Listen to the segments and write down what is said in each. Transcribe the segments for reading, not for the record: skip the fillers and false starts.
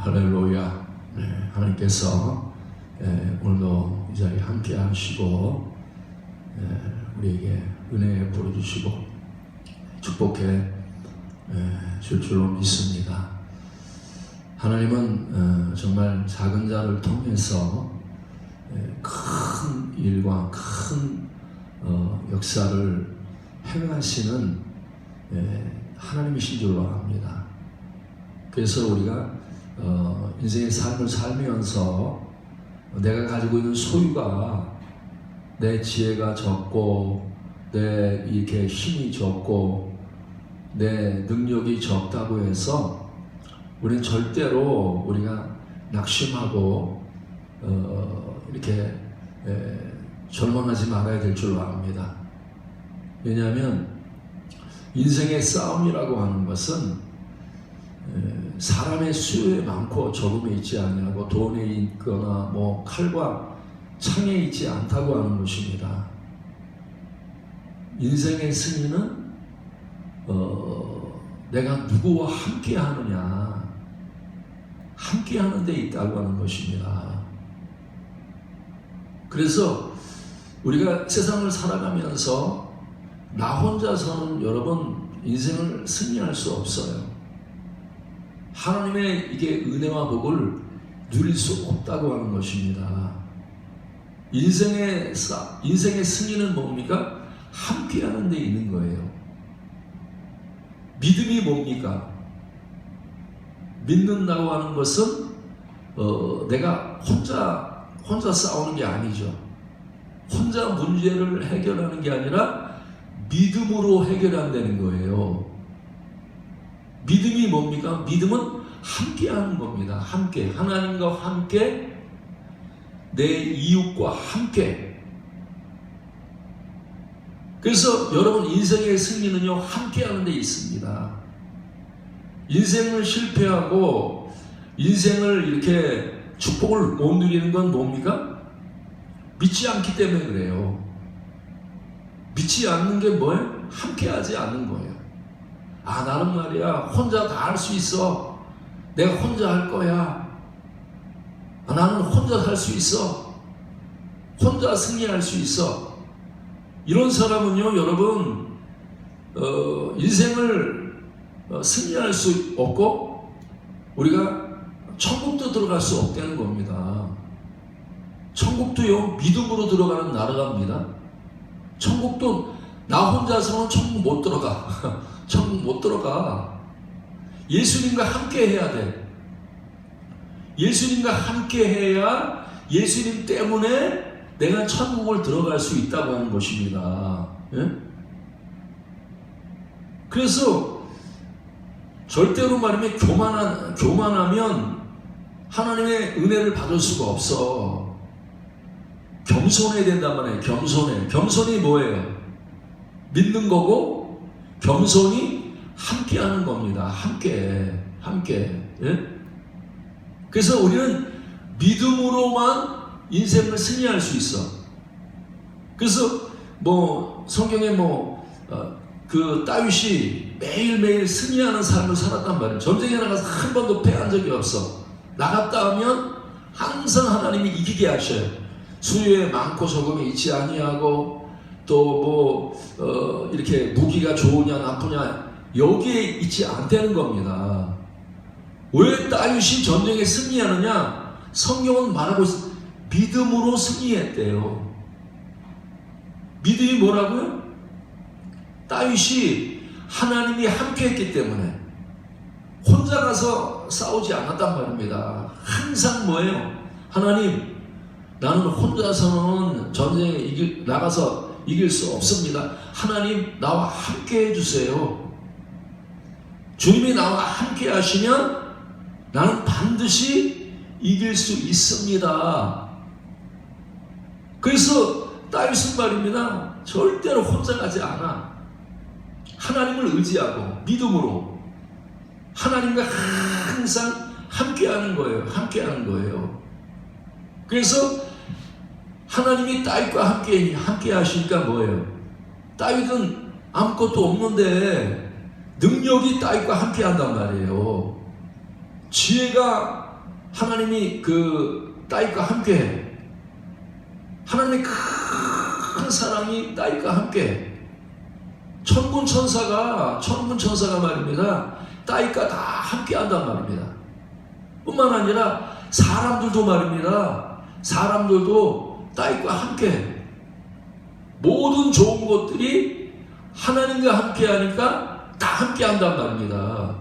할렐루야. 네, 하나님께서 오늘도 이 자리에 함께 하시고 우리에게 은혜 부어주시고 축복해 줄 줄로 믿습니다. 하나님은 정말 작은 자를 통해서 큰 일과 큰 역사를 행하시는 하나님이신 줄로 압니다. 그래서 우리가 인생의 삶을 살면서 내가 가지고 있는 소유가 내 지혜가 적고 내 이렇게 힘이 적고 내 능력이 적다고 해서 우리는 절대로 우리가 낙심하고 이렇게 절망하지 말아야 될 줄로 압니다. 왜냐하면 인생의 싸움이라고 하는 것은 사람의 수요에 많고 적음에 있지 아니하고 돈에 있거나 뭐 칼과 창에 있지 않다고 하는 것입니다. 인생의 승리는 내가 누구와 함께 하느냐, 함께 하는 데 있다고 하는 것입니다. 그래서 우리가 세상을 살아가면서 나 혼자서는 여러분 인생을 승리할 수 없어요. 하나님의 이게 은혜와 복을 누릴 수 없다고 하는 것입니다. 인생의 승리는 뭡니까? 함께 하는 데 있는 거예요. 믿음이 뭡니까? 믿는다고 하는 것은 내가 혼자 싸우는 게 아니죠. 혼자 문제를 해결하는 게 아니라 믿음으로 해결한다는 거예요. 믿음이 뭡니까? 믿음은 함께 하는 겁니다. 함께. 하나님과 함께, 내 이웃과 함께. 그래서 여러분 인생의 승리는요, 함께 하는 데 있습니다. 인생을 실패하고 인생을 이렇게 축복을 못 누리는 건 뭡니까? 믿지 않기 때문에 그래요. 믿지 않는 게 뭐예요? 함께 하지 않는 거예요. 아, 나는 말이야 혼자 다 할 수 있어. 내가 혼자 할 거야. 아, 나는 혼자 살 수 있어. 혼자 승리할 수 있어. 이런 사람은요, 여러분 인생을 승리할 수 없고 우리가 천국도 들어갈 수 없다는 겁니다. 천국도요, 믿음으로 들어가는 나라갑니다. 천국도 나 혼자서는 천국 못 들어가. 천국 못 들어가. 예수님과 함께 해야 돼. 예수님과 함께 해야 예수님 때문에 내가 천국을 들어갈 수 있다고 하는 것입니다. 예? 그래서 절대로 말하면 교만하면 하나님의 은혜를 받을 수가 없어. 겸손해야 된단 말이에요. 겸손이 뭐예요? 믿는 거고, 겸손이 함께 하는 겁니다. 함께. 예? 그래서 우리는 믿음으로만 인생을 승리할 수 있어. 그래서 성경에 그 다윗이 매일매일 승리하는 삶을 살았단 말이에요. 전쟁에 나가서 한 번도 패한 적이 없어. 나갔다 하면 항상 하나님이 이기게 하셔요. 수요에 많고 적음에 있지 아니하고 또 이렇게 무기가 좋으냐 나쁘냐 여기에 있지 않다는 겁니다. 왜 다윗이 전쟁에 승리하느냐? 성경은 말하고 있어요. 믿음으로 승리했대요. 믿음이 뭐라고요? 다윗이 하나님이 함께 했기 때문에 혼자 가서 싸우지 않았단 말입니다. 항상 뭐예요? 하나님, 나는 혼자서는 전쟁에 나가서 이길 수 없습니다. 하나님, 나와 함께 해주세요. 주님이 나와 함께 하시면 나는 반드시 이길 수 있습니다. 그래서 다윗은 말입니다. 절대로 혼자 가지 않아. 하나님을 의지하고 믿음으로 하나님과 항상 함께하는 거예요. 그래서 하나님이 다윗과 함께 하시니까 뭐예요? 다윗은 아무것도 없는데 능력이 다윗과 함께 한단 말이에요. 지혜가 하나님이 그 딸과 함께, 하나님의 큰 사랑이 딸과 함께, 천군 천사가 말입니다, 딸과 다 함께 한단 말입니다. 뿐만 아니라 사람들도 말입니다, 사람들도 딸과 함께, 모든 좋은 것들이 하나님과 함께 하니까 다 함께 한단 말입니다.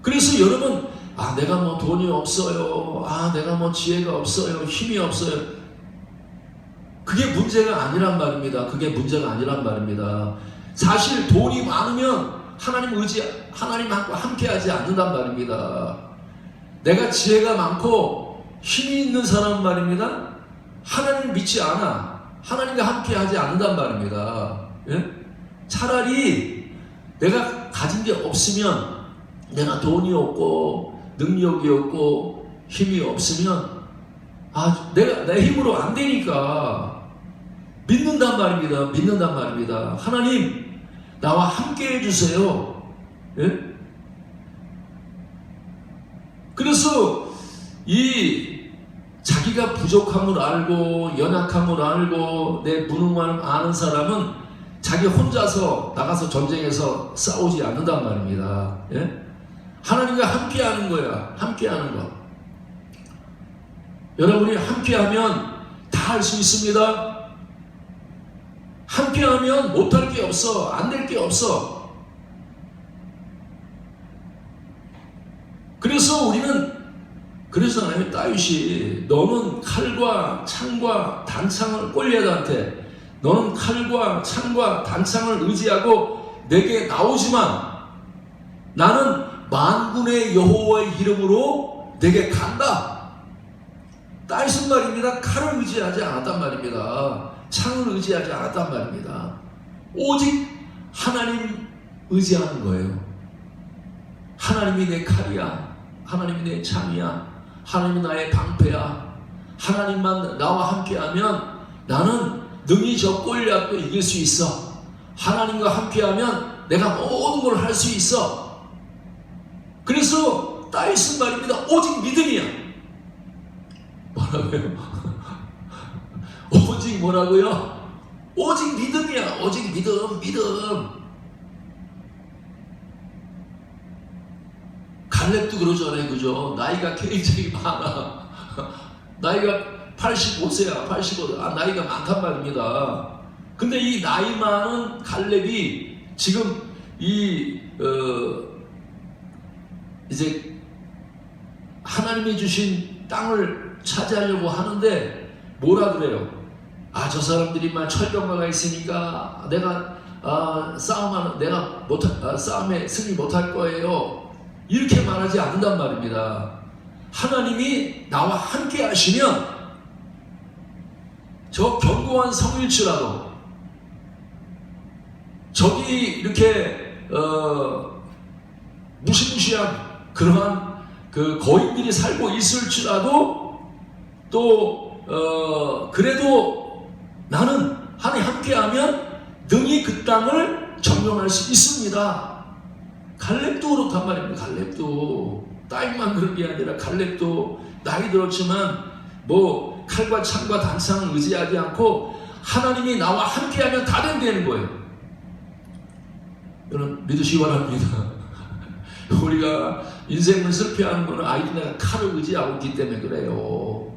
그래서 여러분, 내가 뭐 돈이 없어요, 내가 뭐 지혜가 없어요, 힘이 없어요, 그게 문제가 아니란 말입니다. 그게 문제가 아니란 말입니다. 사실 돈이 많으면 하나님과 함께 하지 않는단 말입니다. 내가 지혜가 많고 힘이 있는 사람 말입니다, 하나님을 믿지 않아. 하나님과 함께 하지 않는단 말입니다. 예? 차라리 내가 가진 게 없으면, 내가 돈이 없고 능력이 없고 힘이 없으면 내 힘으로 안 되니까 믿는단 말입니다. 하나님, 나와 함께 해주세요. 예? 그래서 이 자기가 부족함을 알고 연약함을 알고 내 무능함을 아는 사람은 자기 혼자서 나가서 전쟁에서 싸우지 않는단 말입니다. 예? 하나님과 함께하는 거야. 함께하는 거. 여러분이 함께하면 다 할 수 있습니다. 함께하면 못할 게 없어. 안 될 게 없어. 그래서 우리는 그러잖아요. 다윗이, 너는 칼과 창과 단창을, 골리앗한테 너는 칼과 창과 단창을 의지하고 내게 나오지만 나는 만군의 여호와의 이름으로 내게 간다. 다윗은 말입니다, 칼을 의지하지 않았단 말입니다. 창을 의지하지 않았단 말입니다. 오직 하나님 의지하는 거예요. 하나님이 내 칼이야, 하나님이 내 창이야, 하나님이 나의 방패야, 하나님만 나와 함께하면 나는 능히 저 골리앗도 이길 수 있어. 하나님과 함께하면 내가 모든 걸 할 수 있어. 그래서 다윗은 말입니다, 오직 믿음이야. 뭐라고요? 오직 뭐라고요? 오직 믿음이야. 오직 믿음. 갈렙도 그러잖아요, 그죠? 나이가 굉장히 많아. 나이가 85세야, 85세. 나이가 많단 말입니다. 근데 이 나이 많은 갈렙이 지금 이제 하나님이 주신 땅을 차지하려고 하는데 뭐라 그래요? 저 사람들이 철병가가 있으니까 내가 싸움에 승리 못할 거예요. 이렇게 말하지 않는단 말입니다. 하나님이 나와 함께 하시면 저 견고한 성일지라도, 저기 이렇게 무시무시한 그러한 그 거인들이 살고 있을지라도 그래도 나는 하나님 함께하면 능히 그 땅을 점령할 수 있습니다. 갈렙도 그렇단 말입니다. 갈렙도 다윗만 그런 게 아니라 갈렙도 나이 들었지만 뭐 칼과 창과 단창을 의지하지 않고 하나님이 나와 함께하면 다 된다는 거예요. 여러분 믿으시기 바랍니다. 우리가 인생을 실패하는 것은 내가 칼을 의지하고 있기 때문에 그래요.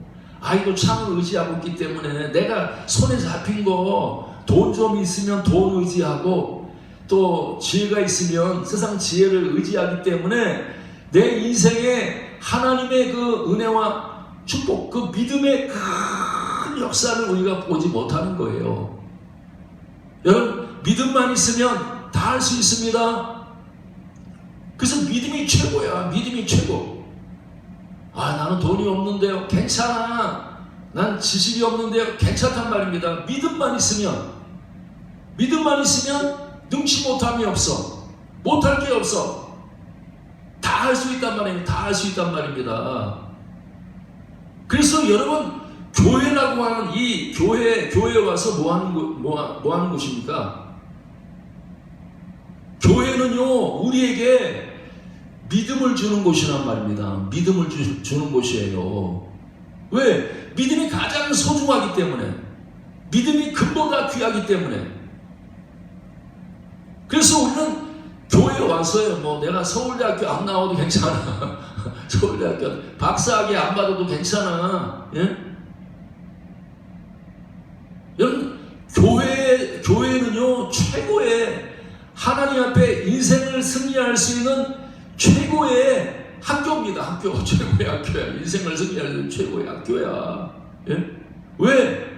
창을 의지하고 있기 때문에, 내가 손에 잡힌 거 돈 좀 있으면 돈 의지하고 또 지혜가 있으면 세상 지혜를 의지하기 때문에 내 인생에 하나님의 그 은혜와 축복, 그 믿음의 큰 역사를 우리가 보지 못하는 거예요. 여러분 믿음만 있으면 다 할 수 있습니다. 그래서 믿음이 최고야. 믿음이 최고. 나는 돈이 없는데요. 괜찮아. 난 지식이 없는데요. 괜찮단 말입니다. 믿음만 있으면 능치 못함이 없어. 못할 게 없어. 다 할 수 있단 말입니다. 다 할 수 있단 말입니다. 그래서 여러분, 교회라고 하는 이 교회에 와서 뭐 하는 곳입니까? 교회는요, 우리에게 믿음을 주는 곳이란 말입니다. 믿음을 주는 곳이에요. 왜? 믿음이 가장 소중하기 때문에, 믿음이 금보다 귀하기 때문에. 그래서 우리는 교회에 와서요, 뭐 내가 서울대학교 안 나와도 괜찮아. 서울대학교 박사학위 안 받아도 괜찮아. 예? 여러분, 교회는요 최고의, 하나님 앞에 인생을 승리할 수 있는 최고의 학교입니다. 학교, 최고의 학교야. 인생을 승리할 최고의 학교야. 예? 왜?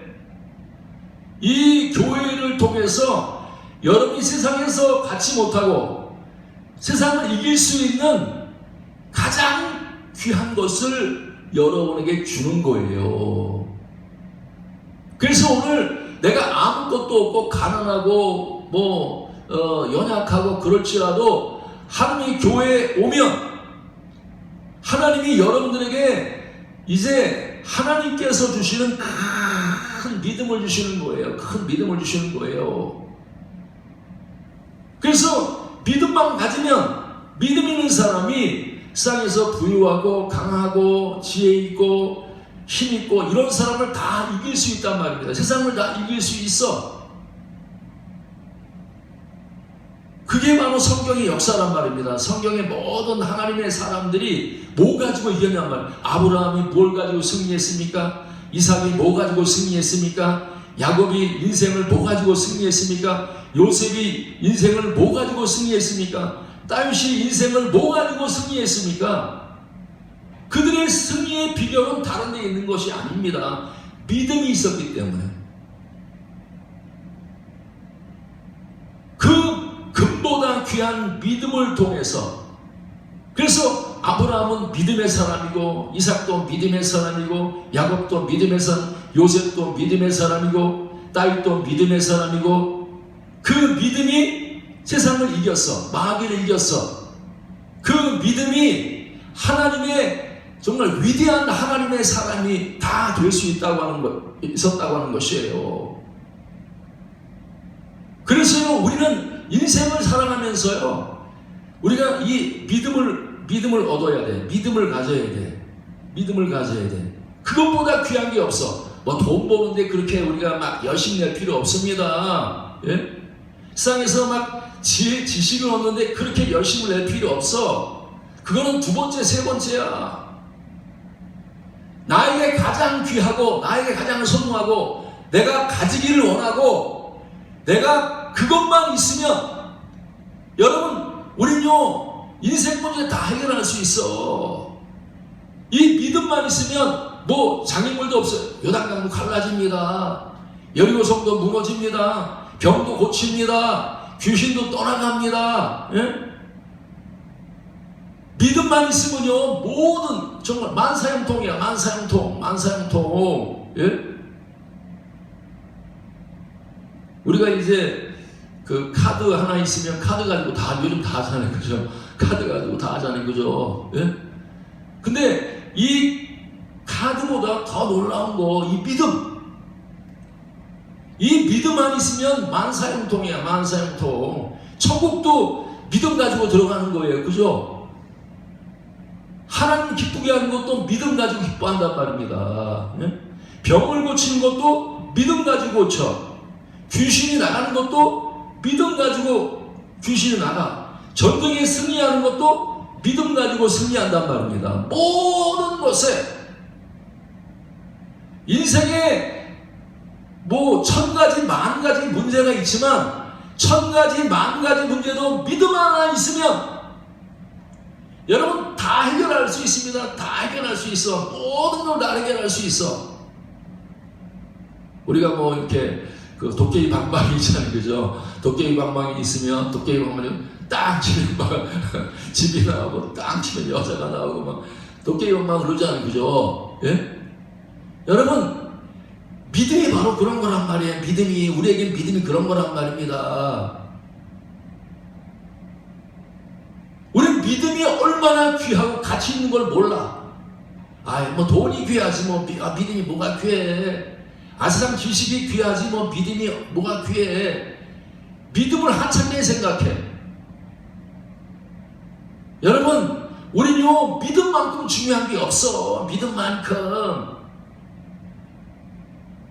이 교회를 통해서 여러분이 세상에서 갖지 못하고 세상을 이길 수 있는 가장 귀한 것을 여러분에게 주는 거예요. 그래서 오늘 내가 아무것도 없고 가난하고 연약하고 그럴지라도 하나님이 교회에 오면 하나님이 여러분들에게 이제 하나님께서 주시는 큰 믿음을 주시는 거예요. 큰 믿음을 주시는 거예요. 그래서 믿음만 가지면, 믿음 있는 사람이 세상에서 부유하고 강하고 지혜 있고 힘 있고 이런 사람을 다 이길 수 있단 말입니다. 세상을 다 이길 수 있어. 그게 바로 성경의 역사란 말입니다. 성경의 모든 하나님의 사람들이 뭐 가지고 이겼냔 말이에요. 아브라함이 뭘 가지고 승리했습니까? 이삭이 뭐 가지고 승리했습니까? 야곱이 인생을 뭐 가지고 승리했습니까? 요셉이 인생을 뭐 가지고 승리했습니까? 다윗이 인생을 뭐 가지고 승리했습니까? 그들의 승리의 비결은 다른 데 있는 것이 아닙니다. 믿음이 있었기 때문에. 그 금보다 귀한 믿음을 통해서, 그래서 아브라함은 믿음의 사람이고, 이삭도 믿음의 사람이고, 야곱도 믿음의 사람, 요셉도 믿음의 사람이고, 다윗도 믿음의 사람이고, 그 믿음이 세상을 이겼어. 마귀를 이겼어. 그 믿음이 하나님의, 정말 위대한 하나님의 사람이 다 될 수 있었다고 하는 것이에요. 그래서요, 우리는 인생을 살아가면서요, 우리가 이 믿음을 얻어야 돼. 믿음을 가져야 돼. 믿음을 가져야 돼. 그것보다 귀한 게 없어. 뭐 돈 버는데 그렇게 우리가 막 열심히 낼 필요 없습니다. 예? 세상에서 막 지식을 얻는데 그렇게 열심히 낼 필요 없어. 그거는 두 번째, 세 번째야. 나에게 가장 귀하고, 나에게 가장 소중하고, 내가 가지기를 원하고, 내가 그것만 있으면, 여러분, 우린요, 인생 문제 다 해결할 수 있어. 이 믿음만 있으면, 뭐, 장애물도 없어요. 요단강도 갈라집니다. 여리고성도 무너집니다. 병도 고칩니다. 귀신도 떠나갑니다. 예? 믿음만 있으면요, 모든, 정말 만사형통이야. 만사형통. 예? 우리가 이제 그 카드 하나 있으면 카드 가지고 요즘 다 하잖아요. 그죠? 카드 가지고 다 하잖아요. 그죠? 예? 근데 이 카드보다 더 놀라운 거, 이 믿음. 이 믿음만 있으면 만사형통이야. 만사형통. 천국도 믿음 가지고 들어가는 거예요. 그죠? 하나님 기쁘게 하는 것도 믿음 가지고 기뻐한단 말입니다. 예? 병을 고치는 것도 믿음 가지고 고쳐. 귀신이 나가는 것도 믿음 가지고 귀신이 나가. 전쟁에 승리하는 것도 믿음 가지고 승리한단 말입니다. 모든 것에, 인생에 뭐 1000가지, 10,000가지 문제가 있지만 1000가지, 10,000가지 문제도 믿음 하나 있으면 여러분 다 해결할 수 있습니다. 다 해결할 수 있어. 모든 걸 다 해결할 수 있어. 우리가 뭐 이렇게 그 도깨비 방망이 있잖아요. 그죠? 도깨비 방망이 있으면, 도깨비 방망이 딱 치면 막 집이 나오고, 딱 치면 여자가 나오고, 막 도깨비 방망이 그러잖아요. 그죠? 예? 여러분, 믿음이 바로 그런 거란 말이에요. 우리에게 믿음이 그런 거란 말입니다. 우리는 믿음이 얼마나 귀하고 가치 있는 걸 몰라. 뭐 돈이 귀하지, 믿음이 뭐가 귀해. 세상 지식이 귀하지, 믿음이 뭐가 귀해. 믿음을 한참내 생각해. 여러분, 우리는요, 믿음만큼 중요한 게 없어. 믿음만큼.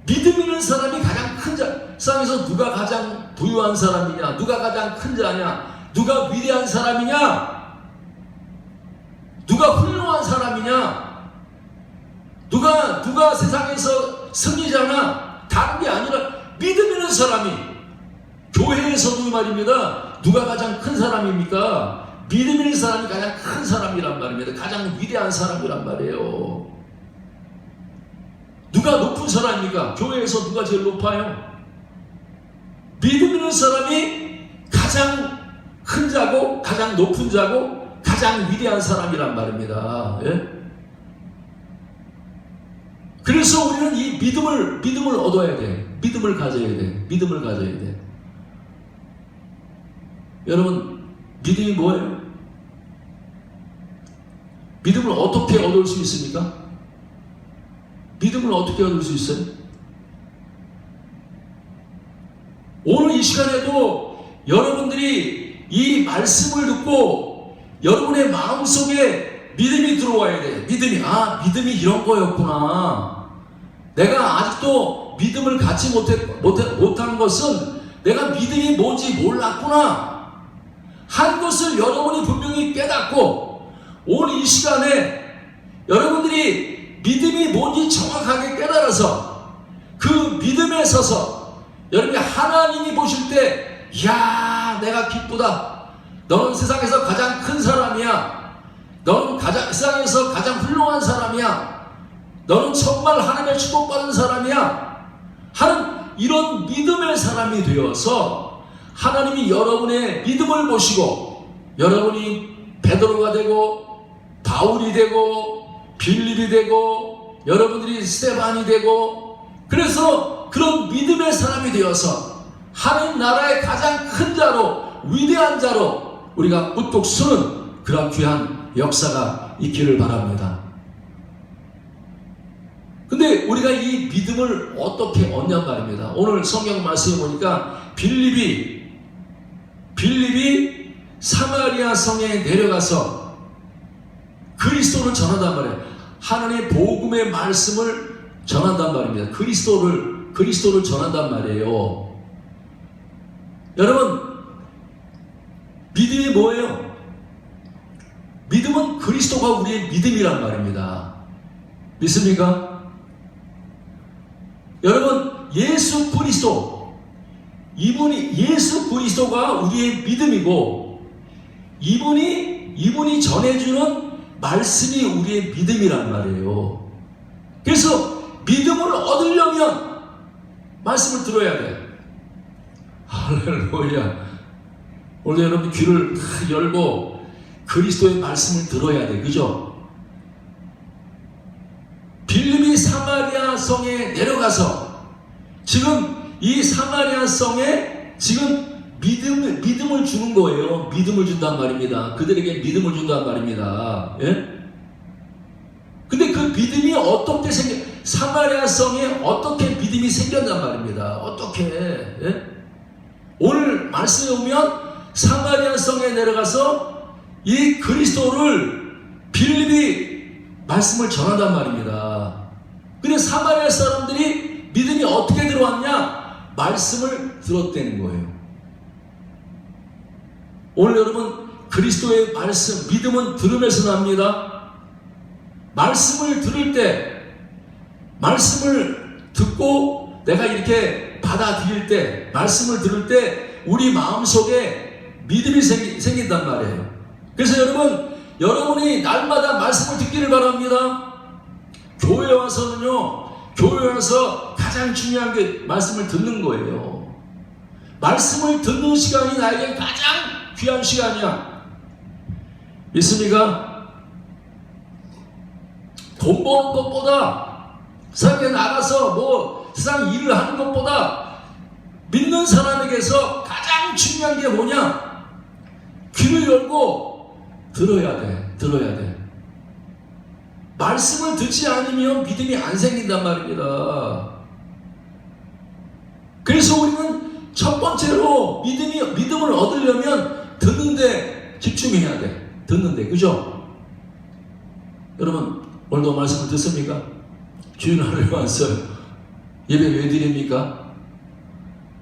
믿음 있는 사람이 가장 큰 자. 세상에서 누가 가장 부유한 사람이냐? 누가 가장 큰 자냐? 누가 위대한 사람이냐? 누가 훌륭한 사람이냐? 누가 세상에서 승리자냐? 다른 게 아니라 믿음 있는 사람이, 교회에서도 말입니다. 누가 가장 큰 사람입니까? 믿음 있는 사람이 가장 큰 사람이란 말입니다. 가장 위대한 사람이란 말이에요. 누가 높은 사람입니까? 교회에서 누가 제일 높아요? 믿음 있는 사람이 가장 큰 자고, 가장 높은 자고, 가장 위대한 사람이란 말입니다. 예? 그래서 우리는 이 믿음을 얻어야 돼. 믿음을 가져야 돼. 믿음을 가져야 돼. 여러분, 믿음이 뭐예요? 믿음을 어떻게 얻을 수 있습니까? 믿음을 어떻게 얻을 수 있어요? 오늘 이 시간에도 여러분들이 이 말씀을 듣고 여러분의 마음속에 믿음이 들어와야 돼. 믿음이 이런 거였구나. 내가 아직도 믿음을 갖지 못한 것은 내가 믿음이 뭔지 몰랐구나 한 것을 여러분이 분명히 깨닫고, 오늘 이 시간에 여러분들이 믿음이 뭔지 정확하게 깨달아서 그 믿음에 서서 여러분이 하나님이 보실 때, 이야, 내가 기쁘다. 너는 세상에서 가장 큰 사람이야. 너는 세상에서 가장 훌륭한 사람이야. 너는 정말 하나님의 축복받은 사람이야. 하는 이런 믿음의 사람이 되어서 하나님이 여러분의 믿음을 보시고, 여러분이 베드로가 되고 바울이 되고 빌립이 되고 여러분들이 스데반이 되고, 그래서 그런 믿음의 사람이 되어서 하나님 나라의 가장 큰 자로, 위대한 자로 우리가 우뚝 서는 그런 귀한 역사가 있기를 바랍니다. 근데 우리가 이 믿음을 어떻게 얻냔 말입니다. 오늘 성경 말씀에 보니까 빌립이 사마리아 성에 내려가서 그리스도를 전한단 말이에요. 하나님의 복음의 말씀을 전한단 말입니다. 그리스도를 전한단 말이에요. 여러분, 믿음이 뭐예요? 믿음은 그리스도가 우리의 믿음이란 말입니다. 믿습니까? 여러분, 예수 그리스도가 우리의 믿음이고, 이분이 전해주는 말씀이 우리의 믿음이란 말이에요. 그래서 믿음을 얻으려면 말씀을 들어야 돼. 할렐루야. 오늘 여러분 귀를 다 열고 그리스도의 말씀을 들어야 돼. 그죠? 빌립이 사마리아 성에 내려가서 지금 이 사마리아 성에 지금 믿음을 주는 거예요. 믿음을 준단 말입니다. 그들에게 믿음을 준단 말입니다. 예? 근데 그 믿음이 어떻게 사마리아 성에 어떻게 믿음이 생겼단 말입니다. 어떻게? 예? 오늘 말씀에 보면 사마리아 성에 내려가서 이 그리스도를 빌립이 말씀을 전한단 말입니다. 근데 사마리아 사람들이 믿음이 어떻게 들어왔냐? 말씀을 들었다는 거예요. 오늘 여러분, 그리스도의 말씀, 믿음은 들으면서 납니다. 말씀을 들을 때, 말씀을 듣고 내가 이렇게 받아들일 때, 말씀을 들을 때 우리 마음속에 믿음이 생긴단 말이에요. 그래서 여러분이 날마다 말씀을 듣기를 바랍니다. 교회 와서 가장 중요한 게 말씀을 듣는 거예요. 말씀을 듣는 시간이 나에게 가장 귀한 시간이야. 믿습니까? 돈 버는 것보다, 세상에 나가서 세상 일을 하는 것보다 믿는 사람에게서 가장 중요한 게 뭐냐? 귀를 열고 들어야 돼. 말씀을 듣지 않으면 믿음이 안 생긴단 말입니다. 그래서 우리는 첫 번째로 믿음을 얻으려면 듣는데 집중해야 돼. 듣는데, 그죠? 여러분 오늘도 말씀을 듣습니까? 주일날에 와서 예배 왜 드립니까?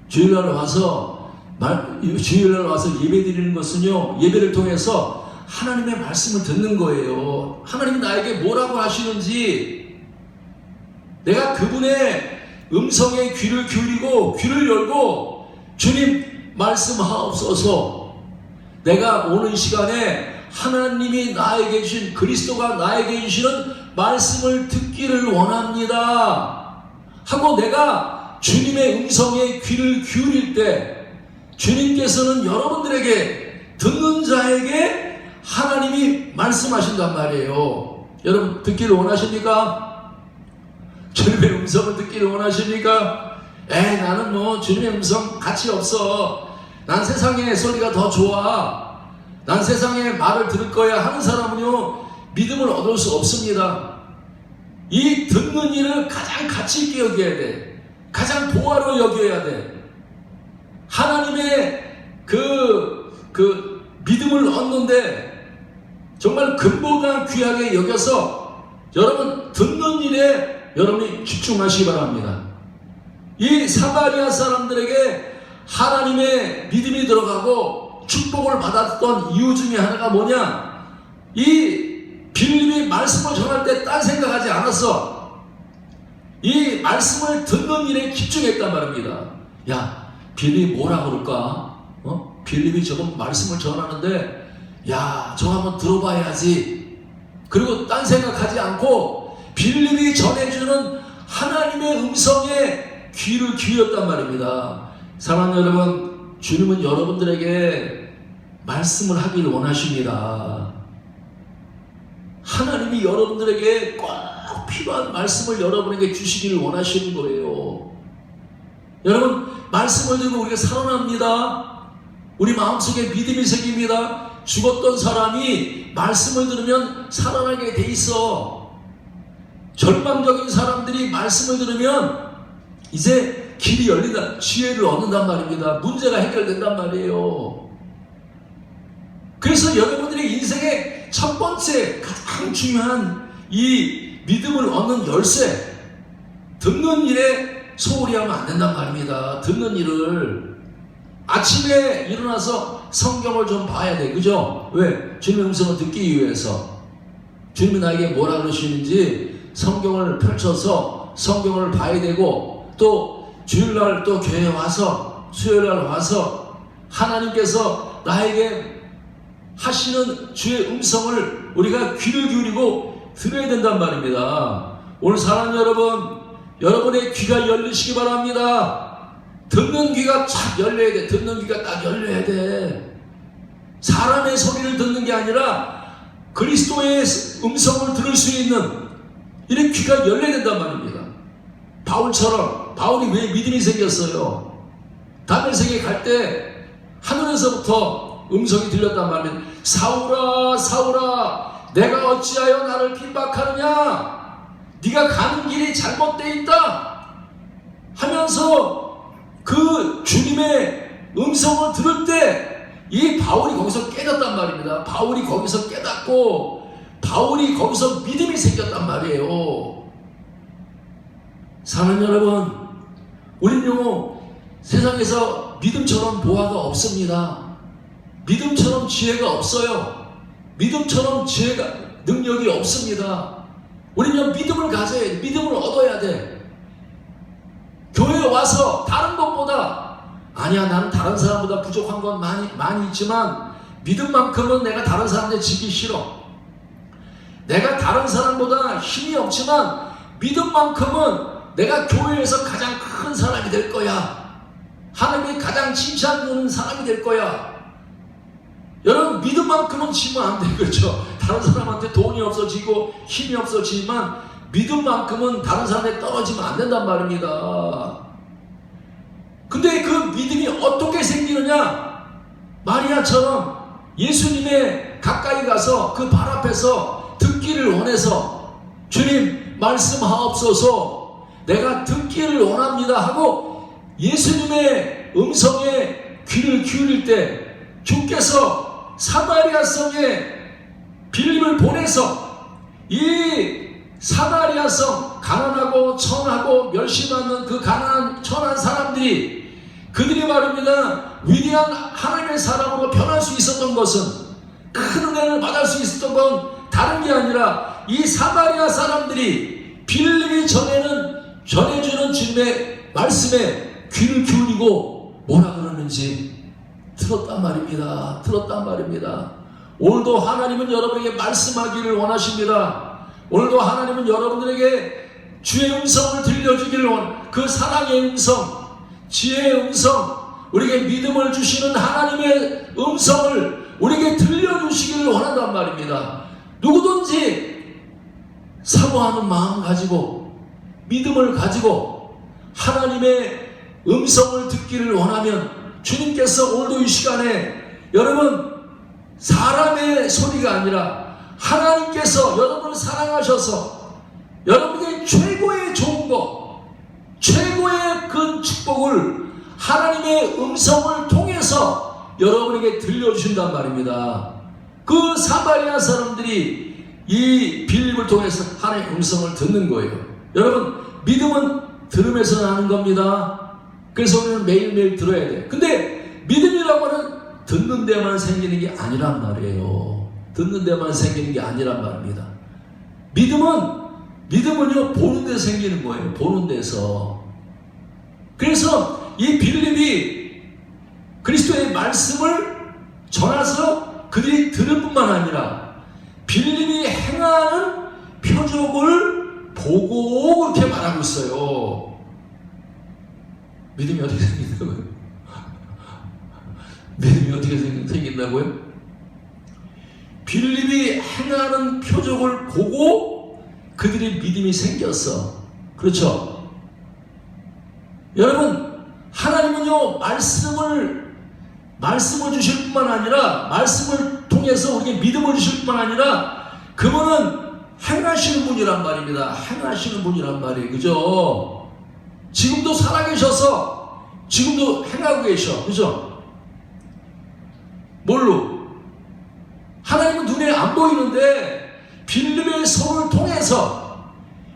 주일날 와서 예배 드리는 것은요, 예배를 통해서 하나님의 말씀을 듣는 거예요. 하나님이 나에게 뭐라고 하시는지 내가 그분의 음성에 귀를 기울이고 귀를 열고 주님 말씀하옵소서, 내가 오는 시간에 하나님이 나에게 주신, 그리스도가 나에게 주시는 말씀을 듣기를 원합니다 하고 내가 주님의 음성에 귀를 기울일 때 주님께서는 여러분들에게, 듣는 자에게 하나님이 말씀하신단 말이에요. 여러분 듣기를 원하십니까? 주님의 음성을 듣기를 원하십니까? 나는 뭐 주님의 음성 가치 없어, 난 세상의 소리가 더 좋아, 난 세상의 말을 들을 거야 하는 사람은요, 믿음을 얻을 수 없습니다. 이 듣는 일을 가장 가치 있게 여겨야 돼. 가장 보화로 여겨야 돼. 하나님의 그 믿음을 얻는데 정말 금보다 귀하게 여겨서 여러분 듣는 일에 여러분이 집중하시기 바랍니다. 이 사마리아 사람들에게 하나님의 믿음이 들어가고 축복을 받았던 이유 중에 하나가 뭐냐? 이 빌립이 말씀을 전할 때 딴 생각하지 않았어. 이 말씀을 듣는 일에 집중했단 말입니다. 야, 빌립이 뭐라 그럴까? 빌립이 저건 말씀을 전하는데 야, 저거 한번 들어봐야지. 그리고 딴 생각하지 않고 빌립이 전해주는 하나님의 음성에 귀를 기울였단 말입니다. 사랑하는 여러분, 주님은 여러분들에게 말씀을 하길 원하십니다. 하나님이 여러분들에게 꼭 필요한 말씀을 여러분에게 주시기를 원하시는 거예요. 여러분, 말씀을 들고 우리가 살아납니다. 우리 마음속에 믿음이 생깁니다. 죽었던 사람이 말씀을 들으면 살아나게 돼 있어. 절망적인 사람들이 말씀을 들으면 이제 길이 열린다, 지혜를 얻는단 말입니다. 문제가 해결된단 말이에요. 그래서 여러분들의 인생의 첫 번째 가장 중요한 이 믿음을 얻는 열쇠, 듣는 일에 소홀히 하면 안 된단 말입니다. 듣는 일을 아침에 일어나서 성경을 좀 봐야 돼. 그죠? 왜? 주님의 음성을 듣기 위해서. 주님이 나에게 뭐라 그러시는지 성경을 펼쳐서 성경을 봐야 되고, 또 주일날 또 교회에 와서, 수요일날 와서 하나님께서 나에게 하시는 주의 음성을 우리가 귀를 기울이고 들어야 된단 말입니다. 오늘 사랑하는 여러분, 여러분의 귀가 열리시기 바랍니다. 듣는 귀가 쫙 열려야 돼. 듣는 귀가 딱 열려야 돼. 사람의 소리를 듣는 게 아니라 그리스도의 음성을 들을 수 있는 이런 귀가 열려야 된단 말입니다. 바울처럼, 바울이 왜 믿음이 생겼어요? 다메섹에 갈 때 하늘에서부터 음성이 들렸단 말이에요. 사울아, 사울아, 내가 어찌하여 나를 핍박하느냐? 네가 가는 길이 잘못되어 있다 하면서 그 주님의 음성을 들을 때 이 바울이 거기서 깨졌단 말입니다. 바울이 거기서 깨닫고 바울이 거기서 믿음이 생겼단 말이에요. 사랑하는 여러분, 우리는요 세상에서 믿음처럼 보화가 없습니다. 믿음처럼 지혜가 없어요. 믿음처럼 지혜가, 능력이 없습니다. 우리는 믿음을 가져야 돼. 믿음을 얻어야 돼. 교회에 와서 다른 것보다, 아니야, 나는 다른 사람보다 부족한 건 많이 있지만 믿음만큼은 내가 다른 사람들 지기 싫어. 내가 다른 사람보다 힘이 없지만 믿음만큼은 내가 교회에서 가장 큰 사람이 될 거야. 하나님이 가장 칭찬하는 사람이 될 거야. 여러분, 믿음만큼은 지면 안 돼. 그렇죠? 다른 사람한테 돈이 없어지고 힘이 없어지지만 믿음만큼은 다른 사람에 떨어지면 안 된단 말입니다. 근데 그 믿음이 어떻게 생기느냐? 마리아처럼 예수님의 가까이 가서 그 발 앞에서 듣기를 원해서 주님 말씀하옵소서, 내가 듣기를 원합니다 하고 예수님의 음성에 귀를 기울일 때 주께서 사마리아 성에 빌립을 보내서 이 사마리아 성, 가난하고 천하고 멸시받는 그 가난한 천한 사람들이, 그들이 말입니다, 위대한 하나님의 사람으로 변할 수 있었던 것은, 큰 은혜를 받을 수 있었던 건 다른 게 아니라 이 사마리아 사람들이 빌립이 전해주는 주님의 말씀에 귀를 기울이고 뭐라 그러는지 들었단 말입니다. 들었단 말입니다. 오늘도 하나님은 여러분에게 말씀하기를 원하십니다. 오늘도 하나님은 여러분들에게 주의 음성을 들려주기를 그 사랑의 음성, 지혜의 음성, 우리에게 믿음을 주시는 하나님의 음성을 우리에게 들려주시기를 원한단 말입니다. 누구든지 사모하는 마음 가지고 믿음을 가지고 하나님의 음성을 듣기를 원하면 주님께서 오늘도 이 시간에 여러분 사람의 소리가 아니라 하나님께서 여러분을 사랑하셔서 여러분에게 최고의 좋은 것, 최고의 그 축복을 하나님의 음성을 통해서 여러분에게 들려주신단 말입니다. 그 사마리아 사람들이 이 빌립을 통해서 하나님의 음성을 듣는 거예요. 여러분, 믿음은 들으면서 나는 겁니다. 그래서 우리는 매일매일 들어야 돼요. 근데 믿음이라고 하는 듣는 데만 생기는 게 아니란 말이에요. 듣는 데만 생기는 게 아니란 말입니다. 믿음은요, 보는 데서 생기는 거예요. 보는 데서. 그래서 이 빌립이 그리스도의 말씀을 전해서 그들이 들을 뿐만 아니라 빌립이 행하는 표적을 보고 그렇게 말하고 있어요. 믿음이 어떻게 생긴다고요? 믿음이 어떻게 생긴다고요? 빌립이 행하는 표적을 보고 그들의 믿음이 생겼어. 그렇죠? 여러분, 하나님은요, 말씀을 주실 뿐만 아니라, 말씀을 통해서 우리에게 믿음을 주실 뿐만 아니라, 그분은 행하시는 분이란 말입니다. 행하시는 분이란 말이에요. 그죠? 지금도 살아계셔서, 지금도 행하고 계셔. 그죠? 뭘로? 하나님은 눈에 안 보이는데, 빌립의 손을 통해서,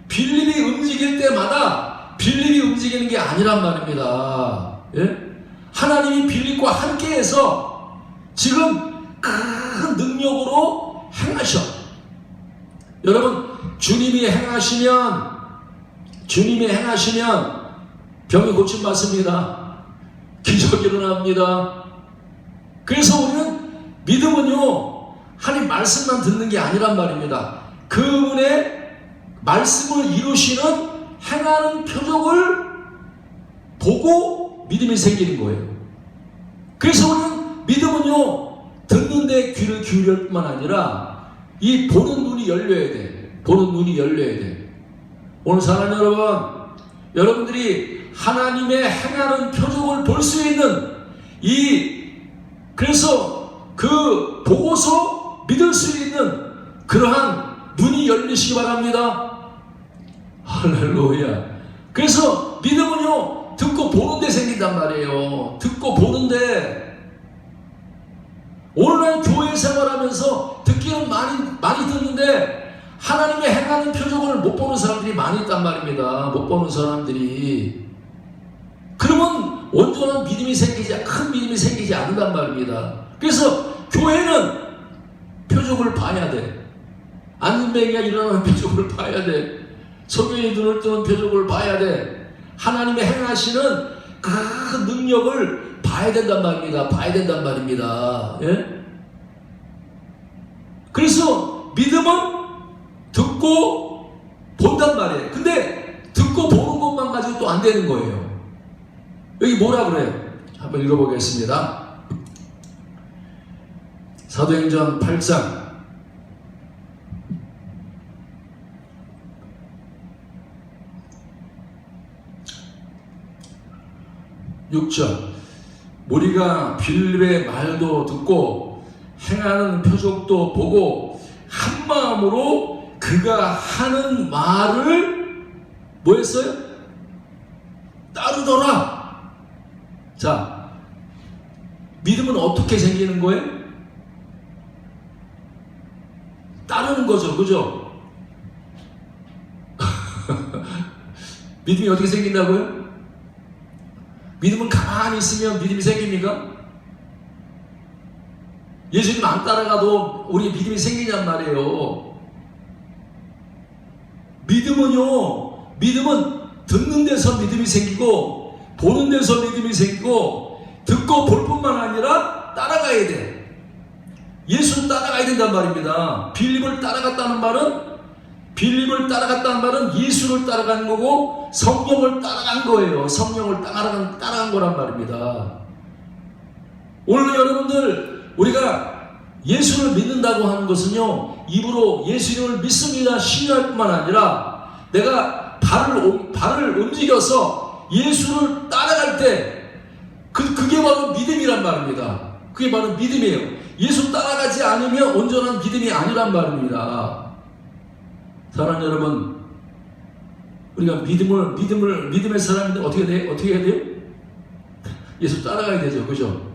빌립이 움직일 때마다, 빌립이 움직이는 게 아니란 말입니다. 예? 하나님이 빌립과 함께해서 지금 큰 능력으로 행하셔. 여러분, 주님이 행하시면 병이 고침받습니다. 기적이 일어납니다. 그래서 우리는 믿음은요, 하나님 말씀만 듣는 게 아니란 말입니다. 그분의 말씀을 이루시는 행하는 표적을 보고 믿음이 생기는 거예요. 그래서 우리는 믿음은요, 듣는데 귀를 기울일 뿐만 아니라 이 보는 눈이 열려야 돼. 보는 눈이 열려야 돼. 오늘 사랑하는 여러분, 여러분들이 하나님의 행하는 표적을 볼 수 있는 그래서 그 보고서 믿을 수 있는 그러한 눈이 열리시기 바랍니다. 할렐루야. 그래서 믿음은요, 듣고 보는데 생긴단 말이에요. 듣고 보는데. 오늘날 교회 생활하면서 듣기는 많이 듣는데 하나님의 행하는 표적을 못 보는 사람들이 많이 있단 말입니다. 못 보는 사람들이. 그러면 온전한 믿음이 큰 믿음이 생기지 않는단 말입니다. 그래서 교회는 표적을 봐야 돼. 안전뱅이가 일어나는 표적을 봐야 돼. 소경이 눈을 뜨는 표적을 봐야 돼. 하나님의 행하시는 그 능력을 봐야 된단 말입니다. 봐야 된단 말입니다. 예? 그래서 믿음은 듣고 본단 말이에요. 근데 듣고 보는 것만 가지고 또 안 되는 거예요. 여기 뭐라 그래요? 한번 읽어보겠습니다. 사도행전 8장 6절. 우리가 빌립의 말도 듣고 행하는 표적도 보고 한 마음으로 그가 하는 말을 뭐 했어요? 따르더라. 자, 믿음은 어떻게 생기는 거예요? 따르는 거죠. 그죠? 믿음이 어떻게 생긴다고요? 믿음은 가만히 있으면 믿음이 생깁니까? 예수님 안 따라가도 우리 믿음이 생기냔 말이에요. 믿음은 듣는 데서 믿음이 생기고 보는 데서 믿음이 생기고 듣고 볼 뿐만 아니라 따라가야 돼. 예수를 따라가야 된단 말입니다. 빌립을 따라갔다는 말은 예수를 따라간 거고 성령을 따라간 거예요. 성령을 따라간 거란 말입니다. 오늘 여러분들 우리가 예수를 믿는다고 하는 것은요, 입으로 예수님을 믿습니다 신뢰할 뿐만 아니라 내가 발을 움직여서 예수를 따라갈 때 그게 바로 믿음이란 말입니다. 그게 바로 믿음이에요. 예수 따라가지 않으면 온전한 믿음이 아니란 말입니다. 사랑하는 여러분, 우리가 믿음의 사람인데 어떻게 해야 돼요? 예수 따라가야 되죠. 그죠?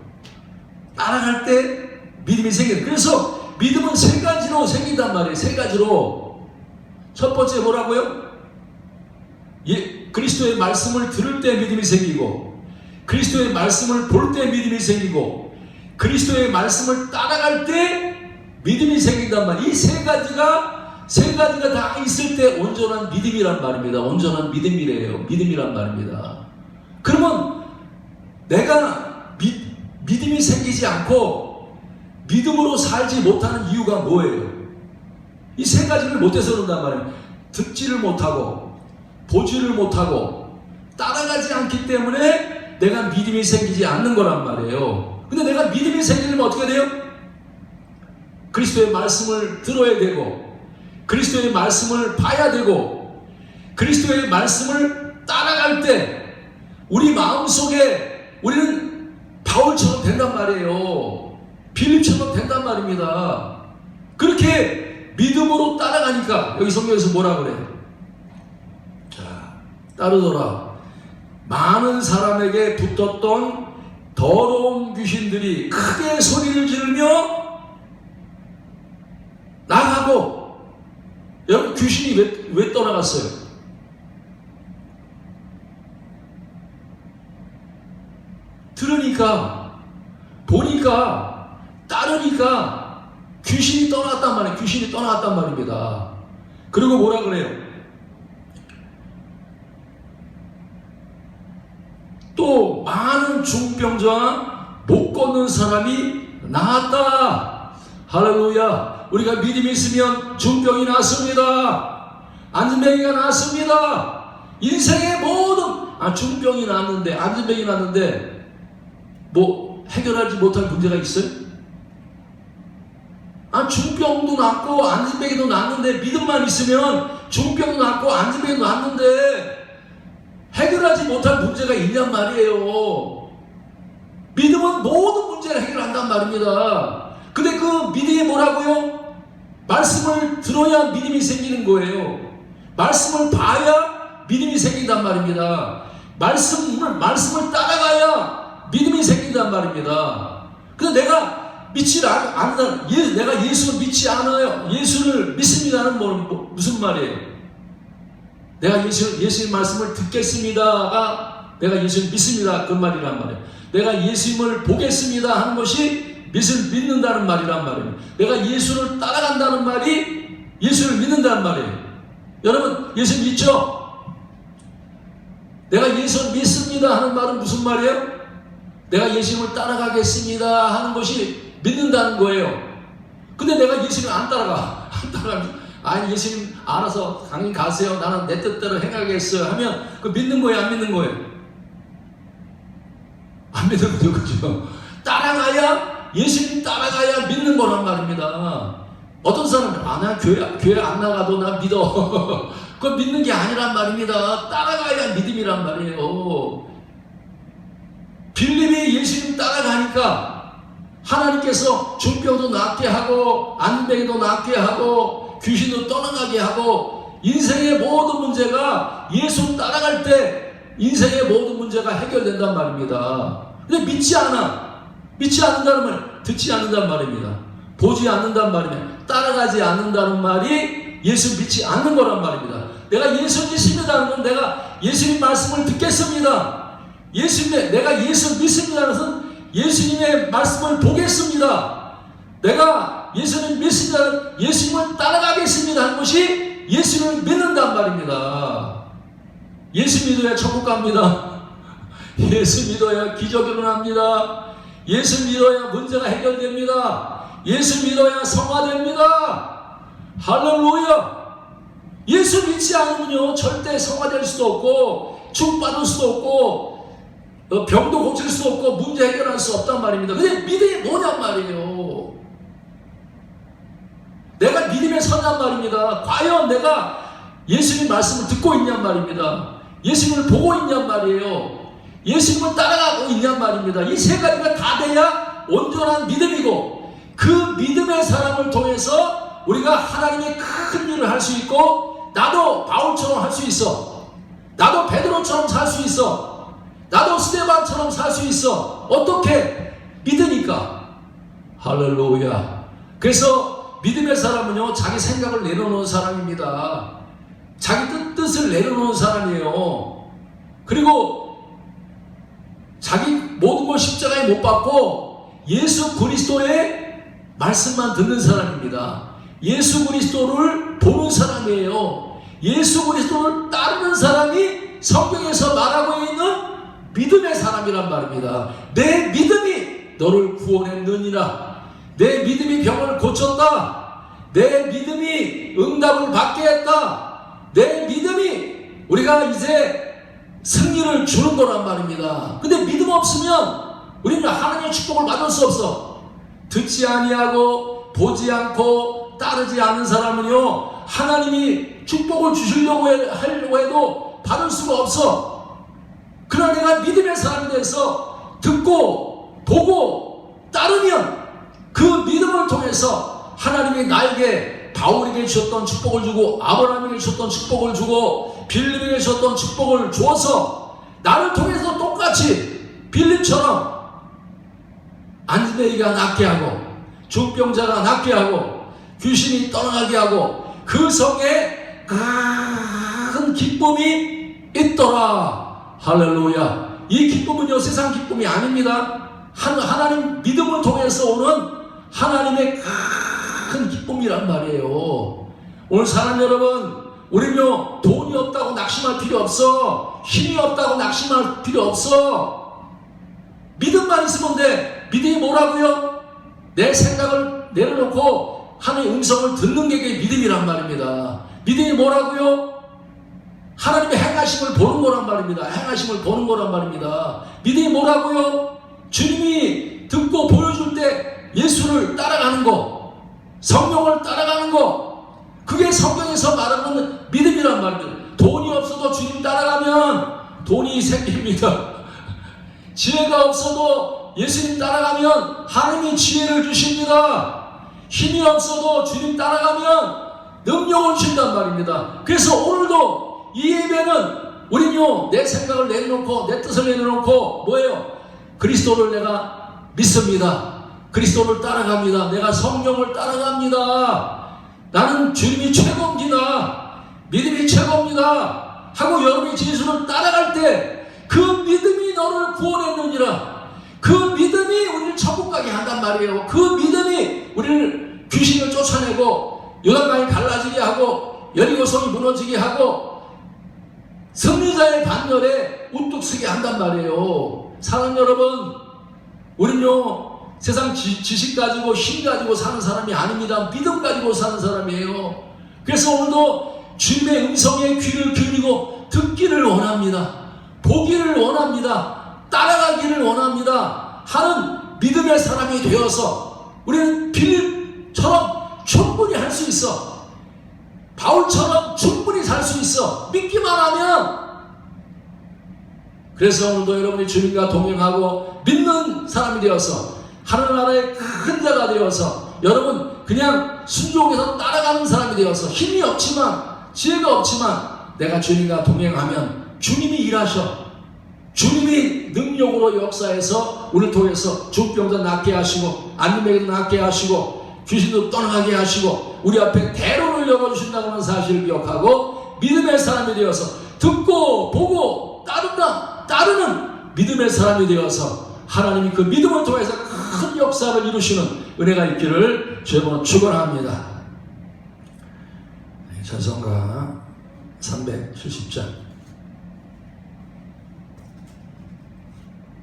따라갈 때 믿음이 생겨요. 그래서 믿음은 세 가지로 생긴단 말이에요. 세 가지로. 첫 번째 뭐라고요? 그리스도의 말씀을 들을 때 믿음이 생기고, 그리스도의 말씀을 볼 때 믿음이 생기고, 그리스도의 말씀을 따라갈 때 믿음이 생긴단 말이에요. 이 세 가지가 다 있을 때 온전한 믿음이란 말입니다. 온전한 믿음이란 말입니다. 그러면 내가 믿음이 생기지 않고 믿음으로 살지 못하는 이유가 뭐예요? 이 세 가지를 못해서 그런단 말이에요. 듣지를 못하고 보지를 못하고 따라가지 않기 때문에 내가 믿음이 생기지 않는 거란 말이에요. 근데 내가 믿음이 생기려면 어떻게 돼요? 그리스도의 말씀을 들어야 되고, 그리스도의 말씀을 봐야 되고, 그리스도의 말씀을 따라갈 때 우리 마음속에 우리는 바울처럼 된단 말이에요. 빌립처럼 된단 말입니다. 그렇게 믿음으로 따라가니까 여기 성경에서 뭐라 그래? 자, 따르더라. 많은 사람에게 붙었던 더러운 귀신들이 크게 소리를 지르며 나가고, 여러분 귀신이 왜 떠나갔어요? 들으니까, 보니까, 따르니까 귀신이 떠나갔단 말이에요. 귀신이 떠나갔단 말입니다. 그리고 뭐라 그래요? 또 많은 중병자와 못 걷는 사람이 나았다. 할렐루야. 우리가 믿음이 있으면 중병이 낫습니다. 안진병이가 낫습니다. 인생의 모든 중병이 낫는데, 안진병이 낫는데 뭐 해결하지 못할 문제가 있어요? 중병도 낫고 안진병이도 낫는데, 믿음만 있으면 중병도 낫고 안진병도 낫는데 해결하지 못할 문제가 있냔 말이에요. 믿음은 모든 문제를 해결한단 말입니다. 근데 그 믿음이 뭐라고요? 말씀을 들어야 믿음이 생기는 거예요. 말씀을 봐야 믿음이 생긴단 말입니다. 말씀을 따라가야 믿음이 생긴단 말입니다. 근데 내가 믿지 않는, 내가 예수를 믿지 않아요. 예수를 믿습니다는 무슨 말이에요? 내가 예수의 말씀을 듣겠습니다가 내가 예수를 믿습니다 그 말이란 말이에요. 내가 예수님을 보겠습니다 하는 것이 예수를 믿는다는 말이란 말이에요. 내가 예수를 따라간다는 말이 예수를 믿는다는 말이에요. 여러분 예수 믿죠? 내가 예수를 믿습니다 하는 말은 무슨 말이에요? 내가 예수님을 따라가겠습니다 하는 것이 믿는다는 거예요. 근데 내가 예수님을 안 따라가면 예수님 알아서 당연히 가세요. 나는 내 뜻대로 행하겠어요 하면 그 믿는 거예요, 안 믿는 거예요? 안 믿는 거죠, 그죠? 따라가야, 예수님 따라가야 믿는 거란 말입니다. 어떤 사람은 나 교회 안 나가도 나 믿어. 그건 믿는 게 아니란 말입니다. 따라가야 믿음이란 말이에요. 빌립이 예수님 따라가니까 하나님께서 중병도 낫게 하고 안병도 낫게 하고 귀신도 떠나가게 하고 인생의 모든 문제가 예수 따라갈 때 인생의 모든 문제가 해결된단 말입니다. 근데 믿지 않는다는 말, 듣지 않는다는 말입니다. 보지 않는다는 말이면 따라가지 않는다는 말이 예수 믿지 않는 거란 말입니다. 내가 예수 믿습니다는 건 내가 예수님 말씀을 듣겠습니다. 내가 예수 믿습니다는 것은 예수님의 말씀을 보겠습니다. 내가 예수님 믿습니다. 예수님을 따라가겠습니다 하는 것이 예수님을 믿는단 말입니다. 예수 믿어야 천국 갑니다. 예수 믿어야 기적이 일어납니다. 예수 믿어야 문제가 해결됩니다. 예수 믿어야 성화됩니다. 할렐루야. 예수 믿지 않으면요 절대 성화될 수도 없고 축복받을 수도 없고 병도 고칠 수 없고 문제 해결할 수 없단 말입니다. 근데 믿음이 뭐냔 말이에요. 내가 믿음에 서냔 말입니다. 과연 내가 예수님 말씀을 듣고 있냔 말입니다. 예수님을 보고 있냔 말이에요. 예수님을 따라가고 있냔 말입니다. 이 세 가지가 다 돼야 온전한 믿음이고, 그 믿음의 사람을 통해서 우리가 하나님의 큰 일을 할 수 있고, 나도 바울처럼 할 수 있어. 나도 베드로처럼 살 수 있어. 나도 스데반처럼 살 수 있어. 어떻게? 믿으니까. 할렐루야. 그래서 믿음의 사람은요 자기 생각을 내려놓은 사람입니다. 자기 뜻을 내려놓은 사람이에요. 그리고 자기 모든 걸 십자가에 못 박고 예수 그리스도의 말씀만 듣는 사람입니다. 예수 그리스도를 보는 사람이에요. 예수 그리스도를 따르는 사람이 성경에서 말하고 있는 믿음의 사람이란 말입니다. 내 믿음이 너를 구원했느니라. 내 믿음이 병을 고쳤다. 내 믿음이 응답을 받게 했다. 내 믿음이 우리가 이제 승리를 주는 거란 말입니다. 근데 믿음 없으면 우리는 하나님의 축복을 받을 수 없어. 듣지 아니하고 보지 않고 따르지 않는 사람은요 하나님이 축복을 주시려고 하려고 해도 받을 수가 없어. 그러나 내가 믿음의 사람이 돼서 듣고 보고 따르면 그 믿음을 통해서 하나님이 나에게 바울에게 주셨던 축복을 주고, 아브라함에게 주셨던 축복을 주고, 빌립에게 주셨던 축복을 주어서 나를 통해서 똑같이 빌립처럼 안진뱅이가 낫게 하고, 중병자가 낫게 하고, 귀신이 떠나가게 하고, 그 성에 큰 기쁨이 있더라. 할렐루야. 이 기쁨은요 세상 기쁨이 아닙니다. 하나님 믿음을 통해서 오는 하나님의 큰 기쁨이란 말이에요. 오늘 사람 여러분, 우리는요 돈이 없다고 낙심할 필요 없어. 힘이 없다고 낙심할 필요 없어. 믿음만 있으면 돼. 믿음이 뭐라고요? 내 생각을 내려놓고 하나님의 음성을 듣는 게 믿음이란 말입니다. 믿음이 뭐라고요? 하나님의 행하심을 보는 거란 말입니다. 행하심을 보는 거란 말입니다. 믿음이 뭐라고요? 주님이 듣고 보여줄 때 예수를 따라가는 거, 성령을 따라가는 거, 그게 성경에서 말하는 믿음이란 말입니다. 돈이 없어도 주님 따라가면 돈이 생깁니다. 지혜가 없어도 예수님 따라가면 하나님이 지혜를 주십니다. 힘이 없어도 주님 따라가면 능력을 주신단 말입니다. 그래서 오늘도 이 예배는 우리는요 내 생각을 내려놓고 내 뜻을 내려놓고 뭐예요? 그리스도를 내가 믿습니다. 그리스도를 따라갑니다. 내가 성령을 따라갑니다. 나는 주님이 최고입니다. 믿음이 최고입니다. 하고 여러분이 예수를 따라갈 때 그 믿음이 너를 구원했느니라. 그 믿음이 우리를 천국 가게 한단 말이에요. 그 믿음이 우리를 귀신을 쫓아내고 요단강이 갈라지게 하고 여리고성이 무너지게 하고 승리자의 반열에 우뚝 서게 한단 말이에요. 사랑 여러분, 우리는요 세상 지식 가지고 힘 가지고 사는 사람이 아닙니다. 믿음 가지고 사는 사람이에요. 그래서 오늘도 주님의 음성에 귀를 기울이고 듣기를 원합니다. 보기를 원합니다. 따라가기를 원합니다. 하는 믿음의 사람이 되어서 우리는 빌립처럼 충분히 할 수 있어. 바울처럼 충분히 살 수 있어. 믿기만 하면. 그래서 오늘도 여러분이 주님과 동행하고 믿는 사람이 되어서 하늘나라의 큰 자가 되어서 여러분 그냥 순종해서 따라가는 사람이 되어서 힘이 없지만 지혜가 없지만 내가 주님과 동행하면 주님이 일하셔. 주님이 능력으로 역사해서 우리를 통해서 중병자 낫게 하시고 안림에게도 낫게 하시고 귀신도 떠나가게 하시고 우리 앞에 대로를 열어주신다는 사실을 기억하고 믿음의 사람이 되어서 듣고 보고 따르는 믿음의 사람이 되어서 하나님이 그 믿음을 통해서 큰 역사를 이루시는 은혜가 있기를 주여 축원합니다. 찬송가 370장